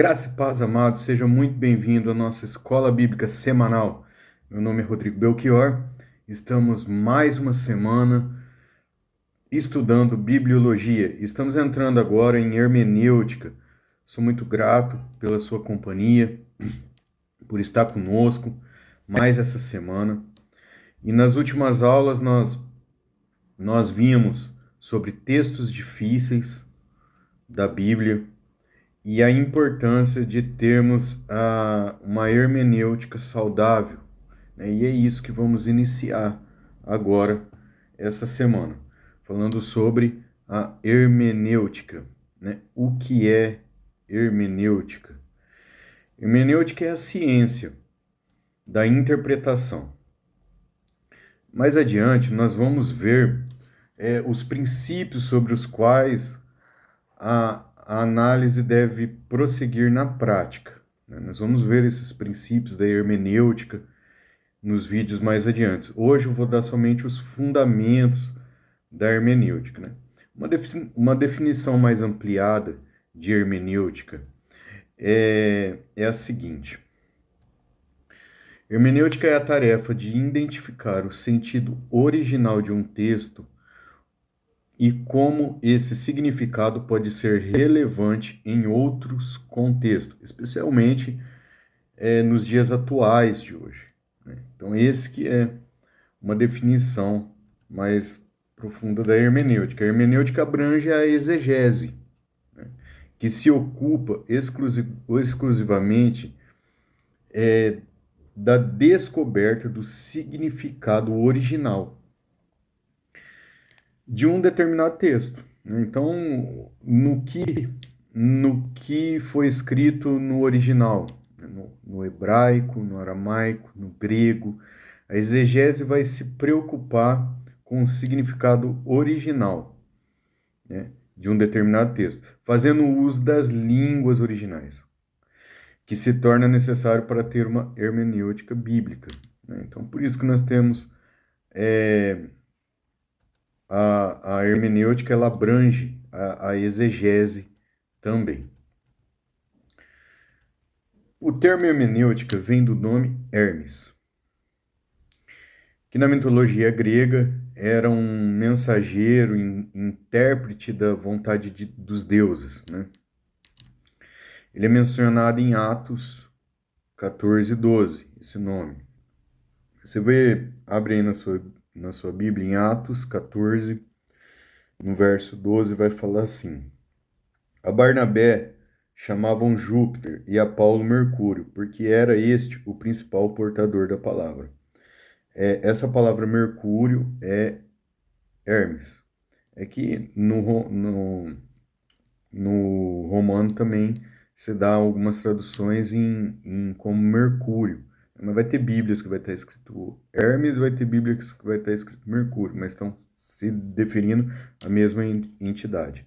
Graça e paz, amados, seja muito bem-vindo à nossa Escola Bíblica Semanal. Meu nome é Rodrigo Belchior, estamos mais uma semana estudando Bibliologia. Estamos entrando agora em hermenêutica. Sou muito grato pela sua companhia, por estar conosco mais essa semana. E nas últimas aulas nós vimos sobre textos difíceis da Bíblia, e a importância de termos uma hermenêutica saudável, né? E é isso que vamos iniciar agora, essa semana, falando sobre a hermenêutica, né? O que é hermenêutica? Hermenêutica é a ciência da interpretação. Mais adiante, nós vamos ver os princípios sobre os quais a análise deve prosseguir na prática, né? Nós vamos ver esses princípios da hermenêutica nos vídeos mais adiante. Hoje eu vou dar somente os fundamentos da hermenêutica, né? Uma definição mais ampliada de hermenêutica é a seguinte: hermenêutica é a tarefa de identificar o sentido original de um texto e como esse significado pode ser relevante em outros contextos, especialmente nos dias atuais de hoje, né? Então, esse que é uma definição mais profunda da hermenêutica. A hermenêutica abrange a exegese, né, que se ocupa exclusivamente da descoberta do significado original de um determinado texto, né? Então, no que foi escrito no original, né? No hebraico, no aramaico, no grego, a exegese vai se preocupar com o significado original, né, de um determinado texto, fazendo uso das línguas originais, que se torna necessário para ter uma hermenêutica bíblica, né? Então, por isso que nós temos a hermenêutica, ela abrange a exegese também. O termo hermenêutica vem do nome Hermes, que na mitologia grega era um mensageiro, intérprete da vontade dos deuses, né? Ele é mencionado em Atos 14:12, esse nome. Você abre aí na sua Bíblia, em Atos 14, no verso 12, vai falar assim: a Barnabé chamavam Júpiter e a Paulo Mercúrio, porque era este o principal portador da palavra. Essa palavra Mercúrio é Hermes. É que no romano também se dá algumas traduções em como Mercúrio. Mas vai ter Bíblias que vai estar escrito Hermes, vai ter Bíblias que vai estar escrito Mercúrio, mas estão se referindo à mesma entidade.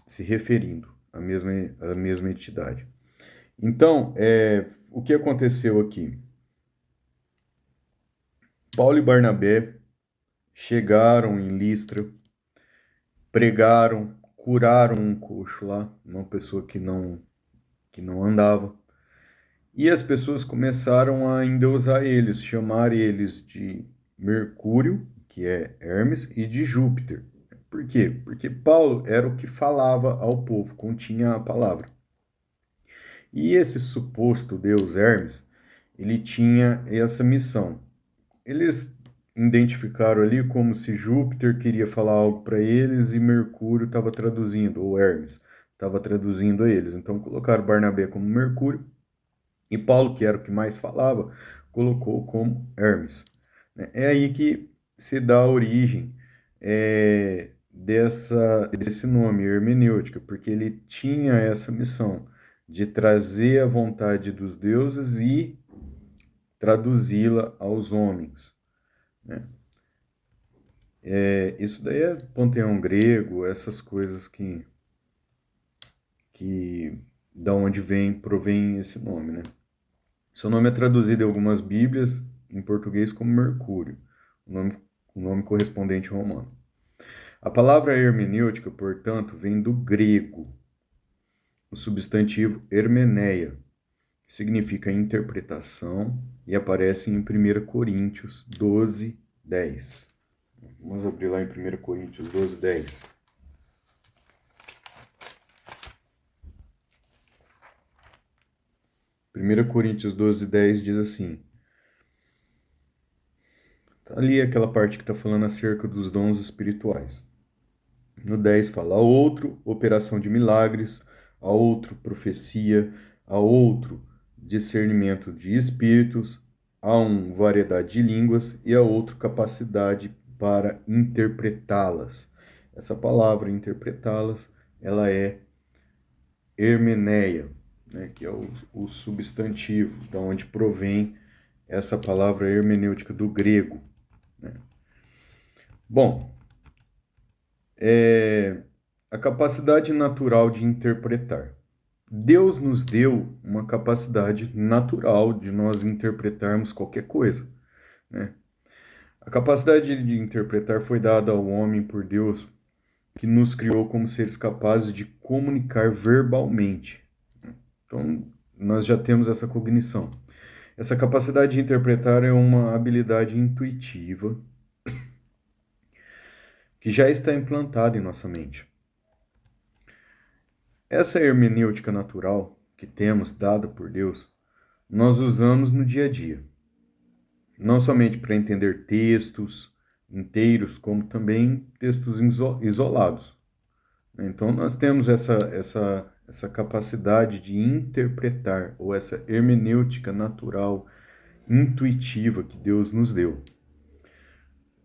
Se referindo à mesma entidade. Então, o que aconteceu aqui? Paulo e Barnabé chegaram em Listra, pregaram, curaram um coxo lá, uma pessoa que não andava. E as pessoas começaram a endeusar eles, chamar eles de Mercúrio, que é Hermes, e de Júpiter. Por quê? Porque Paulo era o que falava ao povo, continha a palavra. E esse suposto deus Hermes, ele tinha essa missão. Eles identificaram ali como se Júpiter queria falar algo para eles e Mercúrio estava traduzindo, ou Hermes estava traduzindo a eles. Então colocaram Barnabé como Mercúrio e Paulo, que era o que mais falava, colocou como Hermes. É aí que se dá a origem desse nome, hermenêutica, porque ele tinha essa missão de trazer a vontade dos deuses e traduzi-la aos homens, né? Isso daí é panteão grego, essas coisas que da onde provém esse nome, né? Seu nome é traduzido em algumas Bíblias em português como Mercúrio, o nome correspondente romano. A palavra hermenêutica, portanto, vem do grego. o substantivo hermeneia, que significa interpretação, e aparece em 1 Coríntios 12, 10. Vamos abrir lá em 1 Coríntios 12, 10. Primeira Coríntios 12, 10 diz assim, tá ali aquela parte que está falando acerca dos dons espirituais. No 10 fala, a outro, operação de milagres, a outro, profecia, a outro, discernimento de espíritos, a um, variedade de línguas e a outro, capacidade para interpretá-las. Essa palavra, interpretá-las, ela é hermeneia, né, que é o substantivo, da onde provém essa palavra hermenêutica do grego. Né? Bom, a capacidade natural de interpretar. Deus nos deu uma capacidade natural de nós interpretarmos qualquer coisa. Né? A capacidade de interpretar foi dada ao homem por Deus, que nos criou como seres capazes de comunicar verbalmente. Então, nós já temos essa cognição. Essa capacidade de interpretar é uma habilidade intuitiva que já está implantada em nossa mente. Essa hermenêutica natural que temos, dada por Deus, nós usamos no dia a dia. Não somente para entender textos inteiros, como também textos isolados. Então, nós temos essa capacidade de interpretar, ou essa hermenêutica natural, intuitiva que Deus nos deu.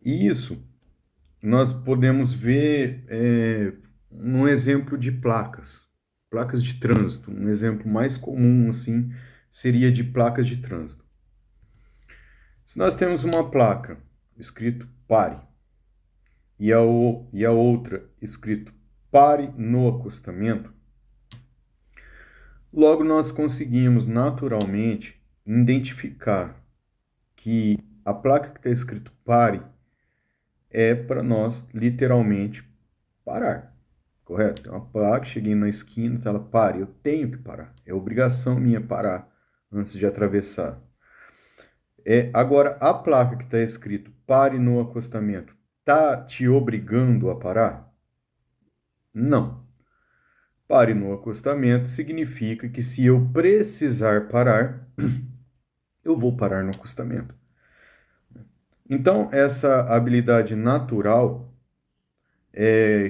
E isso nós podemos ver um exemplo de placas de trânsito. Um exemplo mais comum, assim, seria de placas de trânsito. Se nós temos uma placa escrito pare e a outra escrito pare no acostamento, logo nós conseguimos naturalmente identificar que a placa que está escrito pare é para nós literalmente parar, correto? Tem uma placa, cheguei na esquina, ela pare, eu tenho que parar, é obrigação minha parar antes de atravessar. Agora, a placa que está escrito pare no acostamento, tá te obrigando a parar? Não. Pare no acostamento significa que se eu precisar parar, eu vou parar no acostamento. Então, essa habilidade natural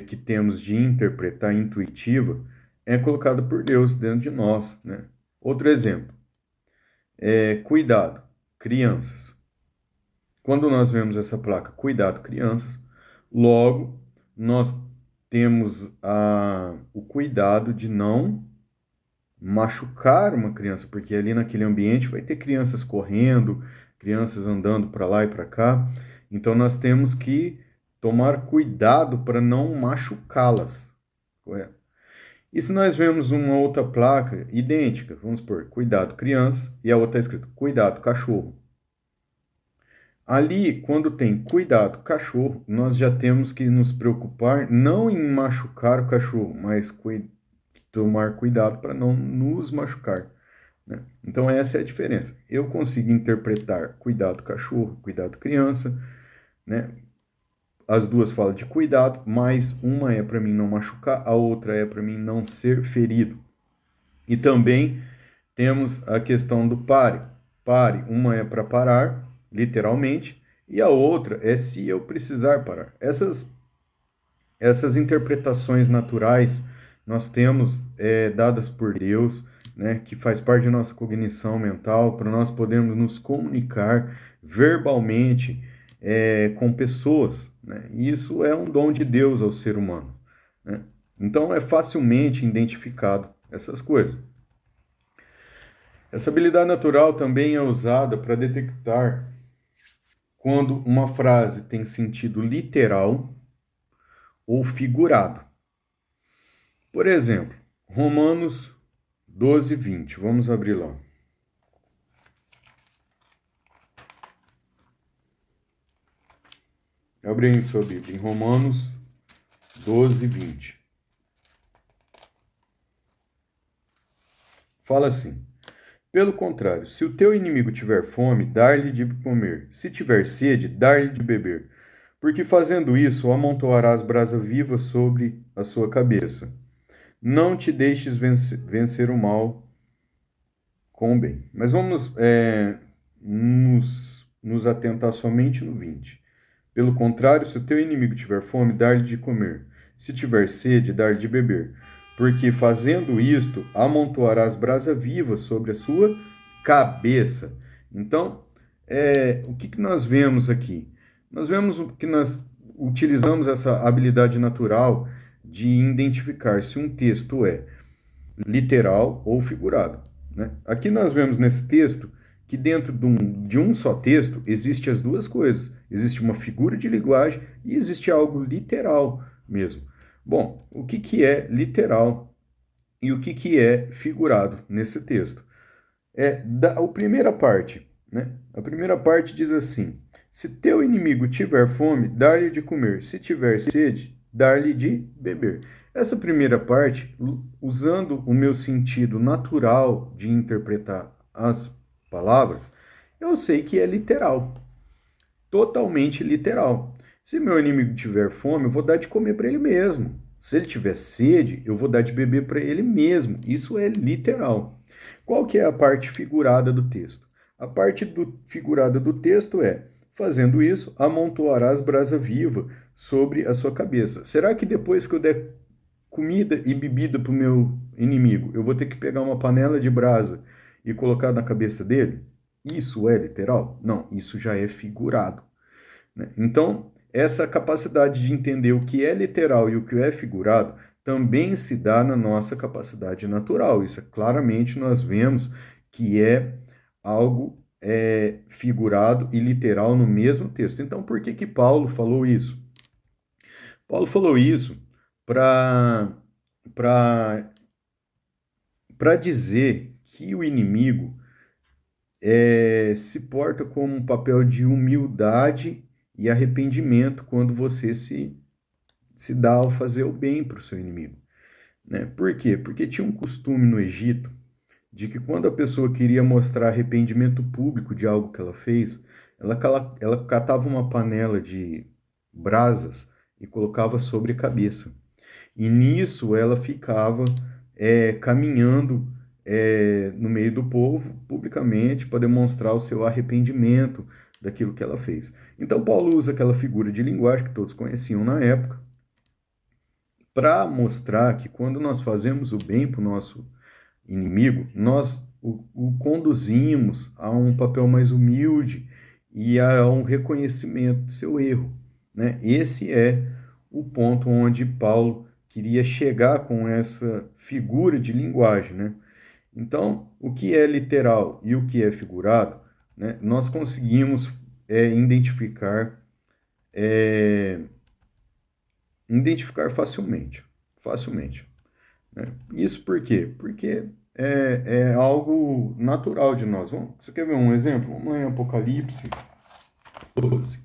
que temos de interpretar intuitiva é colocada por Deus dentro de nós. Né? Outro exemplo, cuidado, crianças. Quando nós vemos essa placa, cuidado, crianças, logo nós temos o cuidado de não machucar uma criança, porque ali naquele ambiente vai ter crianças correndo, crianças andando para lá e para cá. Então nós temos que tomar cuidado para não machucá-las, correto? E se nós vemos uma outra placa idêntica, vamos supor, cuidado crianças, e a outra está escrito cuidado cachorro. Ali, quando tem cuidado cachorro, nós já temos que nos preocupar não em machucar o cachorro, mas tomar cuidado para não nos machucar. Né? Então essa é a diferença. Eu consigo interpretar cuidado cachorro, cuidado criança, né? As duas falam de cuidado, mas uma é para mim não machucar, a outra é para mim não ser ferido. E também temos a questão do pare. Pare, uma é para parar, literalmente, e a outra é se eu precisar parar. Essas interpretações naturais nós temos dadas por Deus, né, que faz parte de nossa cognição mental, para nós podermos nos comunicar verbalmente com pessoas. Né? E isso é um dom de Deus ao ser humano. Né? Então é facilmente identificado essas coisas. Essa habilidade natural também é usada para detectar quando uma frase tem sentido literal ou figurado. Por exemplo, Romanos 12, 20. Vamos abrir lá. Abre aí em sua Bíblia, em Romanos 12, 20. Fala assim: pelo contrário, se o teu inimigo tiver fome, dar-lhe de comer. Se tiver sede, dar-lhe de beber. Porque fazendo isso, amontoarás brasa viva sobre a sua cabeça. Não te deixes vencer o mal com o bem. Mas vamos nos atentar somente no 20. Pelo contrário, se o teu inimigo tiver fome, dar-lhe de comer. Se tiver sede, dar-lhe de beber. Porque fazendo isto, amontoarás brasa viva sobre a sua cabeça. Então, o que nós vemos aqui? Nós vemos que nós utilizamos essa habilidade natural de identificar se um texto é literal ou figurado, né? Aqui nós vemos nesse texto que dentro de um só texto existe as duas coisas. Existe uma figura de linguagem e existe algo literal mesmo. Bom, o que é literal e o que é figurado nesse texto? A primeira parte, né? A primeira parte diz assim: se teu inimigo tiver fome, dá-lhe de comer. Se tiver sede, dá-lhe de beber. Essa primeira parte, usando o meu sentido natural de interpretar as palavras, eu sei que é literal, totalmente literal. Se meu inimigo tiver fome, eu vou dar de comer para ele mesmo. Se ele tiver sede, eu vou dar de beber para ele mesmo. Isso é literal. Qual que é a parte figurada do texto? A parte figurada do texto é: fazendo isso, amontoarás brasa viva sobre a sua cabeça. Será que depois que eu der comida e bebida para o meu inimigo, eu vou ter que pegar uma panela de brasa e colocar na cabeça dele? Isso é literal? Não, isso já é figurado, né? Então, essa capacidade de entender o que é literal e o que é figurado também se dá na nossa capacidade natural. Isso claramente nós vemos que é algo figurado e literal no mesmo texto. Então, por que Paulo falou isso? Paulo falou isso para dizer que o inimigo se porta como um papel de humildade e arrependimento quando você se dá ao fazer o bem para o seu inimigo, né? Por quê? Porque tinha um costume no Egito de que quando a pessoa queria mostrar arrependimento público de algo que ela fez, ela catava uma panela de brasas e colocava sobre a cabeça. E nisso ela ficava caminhando no meio do povo, publicamente, para demonstrar o seu arrependimento daquilo que ela fez. Então, Paulo usa aquela figura de linguagem que todos conheciam na época, para mostrar que quando nós fazemos o bem para o nosso inimigo, nós o conduzimos a um papel mais humilde e a um reconhecimento do seu erro, né? Esse é o ponto onde Paulo queria chegar com essa figura de linguagem, né? Então, o que é literal e o que é figurado, né, nós conseguimos identificar facilmente, né? Isso por quê? Porque é algo natural de nós. Você quer ver um exemplo? Vamos lá em Apocalipse 12.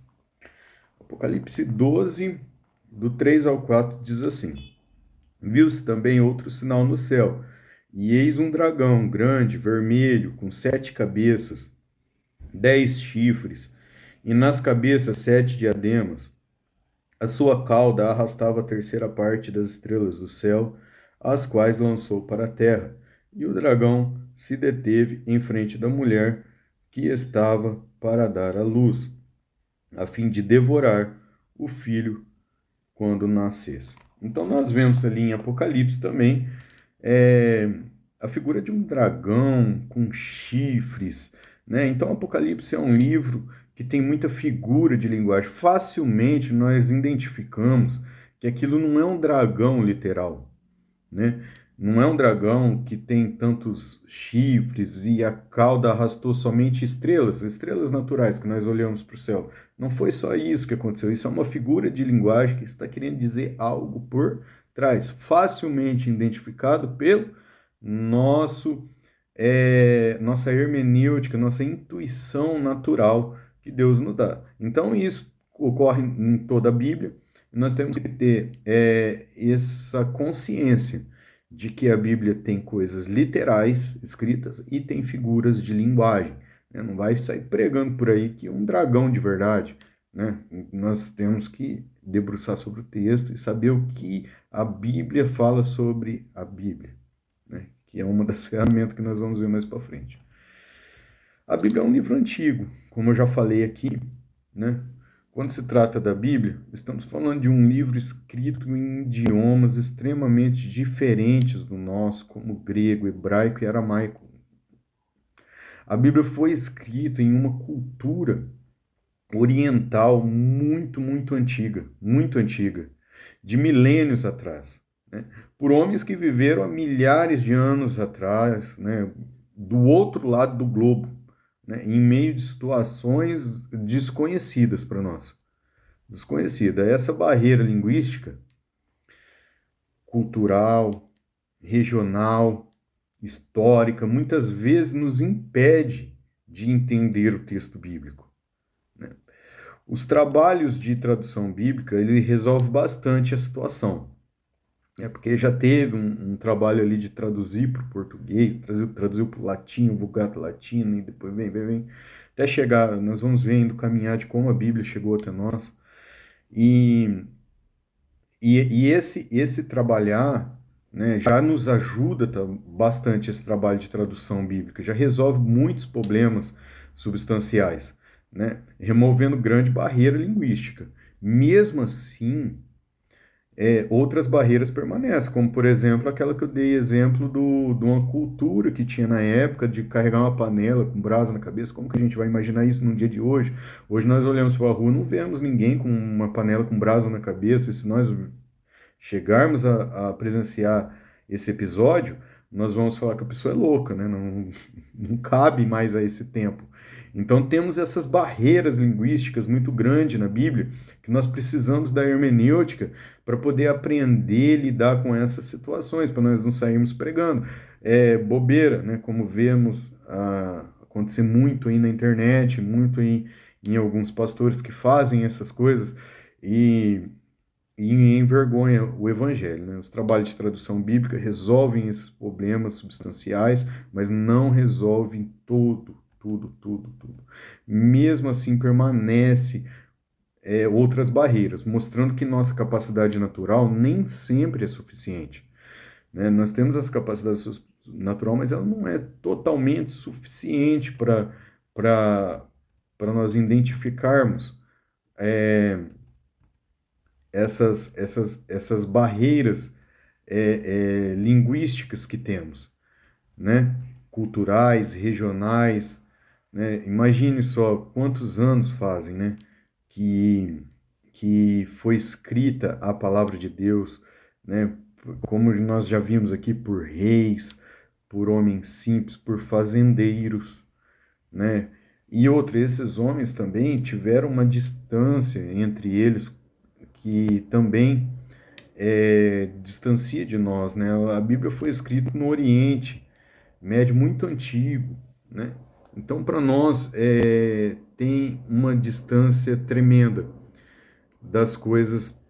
Apocalipse 12, do 3 ao 4, diz assim: viu-se também outro sinal no céu, e eis um dragão grande, vermelho, com 7 cabeças, 10 chifres, e nas cabeças 7 diademas. A sua cauda arrastava a terceira parte das estrelas do céu, as quais lançou para a terra. E o dragão se deteve em frente da mulher que estava para dar à luz, a fim de devorar o filho quando nascesse. Então nós vemos ali em Apocalipse também a figura de um dragão com chifres, né? Então Apocalipse é um livro que tem muita figura de linguagem. Facilmente nós identificamos que aquilo não é um dragão literal, né? Não é um dragão que tem tantos chifres e a cauda arrastou somente estrelas naturais que nós olhamos para o céu. Não foi só isso que aconteceu. Isso é uma figura de linguagem que está querendo dizer algo por trás, facilmente identificado pelo nossa hermenêutica, nossa intuição natural que Deus nos dá. Então isso ocorre em toda a Bíblia. Nós temos que ter essa consciência de que a Bíblia tem coisas literais escritas e tem figuras de linguagem, né? Não vai sair pregando por aí que um dragão de verdade, né? Nós temos que debruçar sobre o texto e saber o que a Bíblia fala sobre a Bíblia, né? Que é uma das ferramentas que nós vamos ver mais para frente. A Bíblia é um livro antigo, como eu já falei aqui, né? Quando se trata da Bíblia, estamos falando de um livro escrito em idiomas extremamente diferentes do nosso, como grego, hebraico e aramaico. A Bíblia foi escrita em uma cultura oriental muito antiga, de milênios atrás, né? Por homens que viveram há milhares de anos atrás, né? Do outro lado do globo, né? Em meio de situações desconhecidas para nós. Desconhecida. Essa barreira linguística, cultural, regional, histórica, muitas vezes nos impede de entender o texto bíblico, né? Os trabalhos de tradução bíblica, ele resolve bastante a situação. É porque já teve um trabalho ali de traduzir para o português, traduziu para o latim, o Vulgata Latino, e depois vem, até chegar, nós vamos vendo o caminhar de como a Bíblia chegou até nós. E esse trabalhar, né, já nos ajuda bastante esse trabalho de tradução bíblica, já resolve muitos problemas substanciais, né, removendo grande barreira linguística. Mesmo assim, outras barreiras permanecem, como por exemplo aquela que eu dei exemplo de uma cultura que tinha na época de carregar uma panela com brasa na cabeça. Como que a gente vai imaginar isso no dia de hoje? Hoje nós olhamos para a rua, não vemos ninguém com uma panela com brasa na cabeça, e se nós chegarmos a presenciar esse episódio, nós vamos falar que a pessoa é louca, né? Não, não cabe mais a esse tempo. Então temos essas barreiras linguísticas muito grandes na Bíblia, que nós precisamos da hermenêutica para poder aprender a lidar com essas situações, para nós não sairmos pregando. É bobeira, né? Como vemos acontecer muito aí na internet, muito aí em alguns pastores que fazem essas coisas e envergonha o evangelho, né? Os trabalhos de tradução bíblica resolvem esses problemas substanciais, mas não resolvem tudo. Mesmo assim, permanece outras barreiras, mostrando que nossa capacidade natural nem sempre é suficiente, né? Nós temos essa capacidade natural, mas ela não é totalmente suficiente para nós identificarmos essas barreiras linguísticas que temos, né? Culturais, regionais, né? Imagine só quantos anos fazem, né? Que foi escrita a palavra de Deus, né? Como nós já vimos aqui, por reis, por homens simples, por fazendeiros, né? E esses homens também tiveram uma distância entre eles que também distancia de nós, né? A Bíblia foi escrita no Oriente Médio muito antigo, né? Então, para nós, tem uma distância tremenda das coisas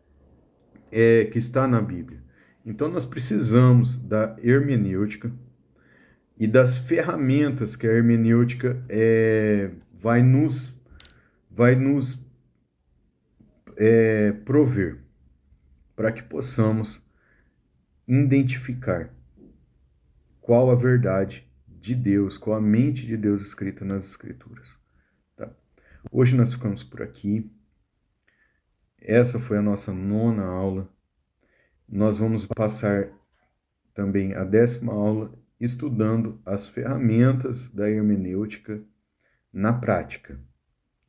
que está na Bíblia. Então, nós precisamos da hermenêutica e das ferramentas que a hermenêutica vai nos prover para que possamos identificar qual a verdade de Deus, qual a mente de Deus escrita nas Escrituras. Tá? Hoje nós ficamos por aqui. Essa foi a nossa 9ª aula. Nós vamos passar também a 10ª aula estudando as ferramentas da hermenêutica na prática.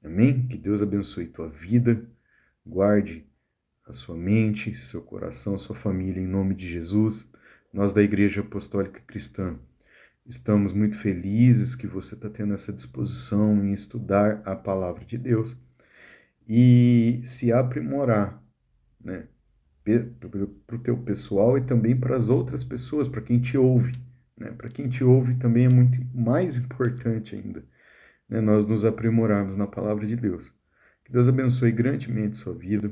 Amém? Que Deus abençoe tua vida, guarde a sua mente, seu coração, sua família, em nome de Jesus. Nós da Igreja Apostólica Cristã estamos muito felizes que você está tendo essa disposição em estudar a palavra de Deus e se aprimorar, né, para o teu pessoal e também para as outras pessoas, para quem te ouve, né? Para quem te ouve também é muito mais importante ainda, né, nós nos aprimorarmos na palavra de Deus. Que Deus abençoe grandemente sua vida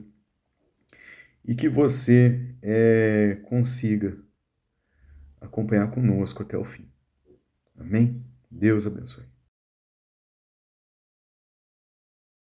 e que você consiga acompanhar conosco até o fim. Amém? Deus abençoe.